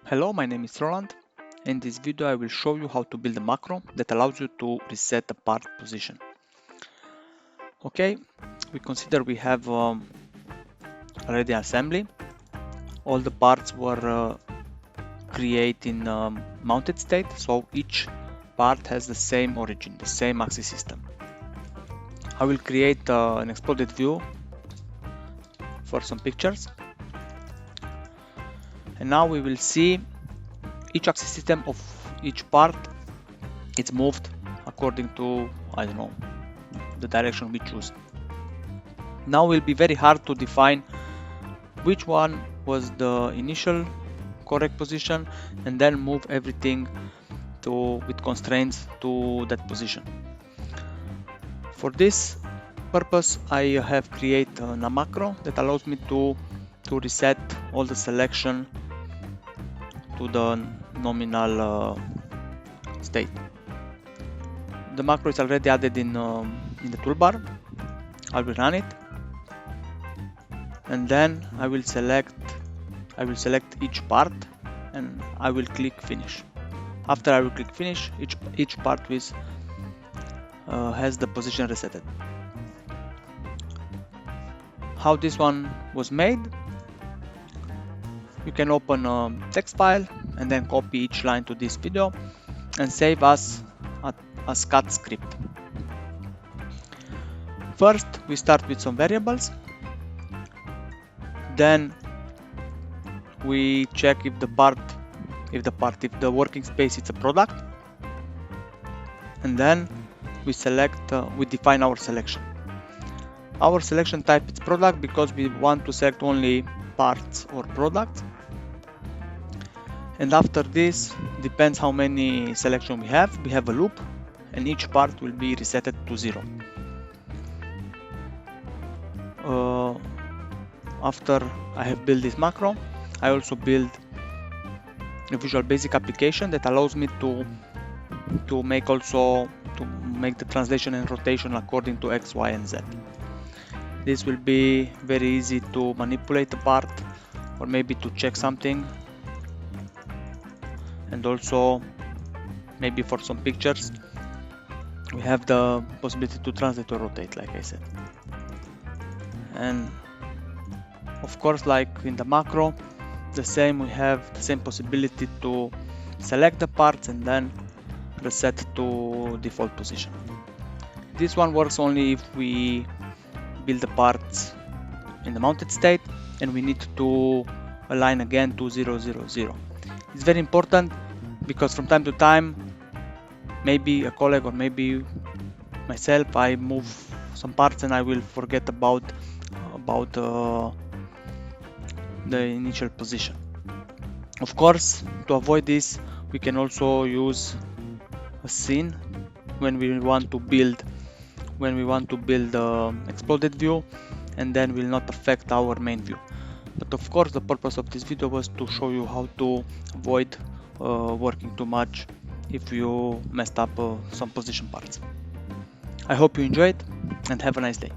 Hello, my name is Roland. In this video I will show you how to build a macro that allows you to reset the part position. Okay, we consider we have already assembly. All the parts were created in mounted state, so each part has the same origin, the same axis system. I will create an exploded view for some pictures. And now we will see each axis system of each part. It's moved according to, I don't know, the direction we choose. Now it will be very hard to define which one was the initial correct position and then move everything with constraints to that position. For this purpose I have created a macro that allows me to reset all the selection to the nominal state. The macro is already added in the toolbar. I will run it, and then I will select each part and I will click finish. After I will click finish, each part has the position resetted. How this one was made? You can open a text file and then copy each line to this video and save as cat script. First we start with some variables, then we check if the working space is a product, and then we define our selection. Our selection type is product because we want to select only parts or products. And after this, depends how many selection we have a loop, and each part will be resetted to 0. After I have built this macro, I also build a Visual Basic application that allows me to make the translation and rotation according to X, Y, and Z. This will be very easy to manipulate the part or maybe to check something, and also maybe for some pictures we have the possibility to translate or rotate, like I said. And of course, like in the macro, we have the same possibility to select the parts and then reset to default position. This one works only if we build the parts in the mounted state and we need to align again to 0, 0, 0. It's very important because from time to time, maybe a colleague or maybe myself, I move some parts and I will forget about the initial position. Of course, to avoid this, we can also use a scene when we want to build exploded view, and then will not affect our main view. But of course, the purpose of this video was to show you how to avoid working too much if you messed up some position parts. I hope you enjoyed and have a nice day.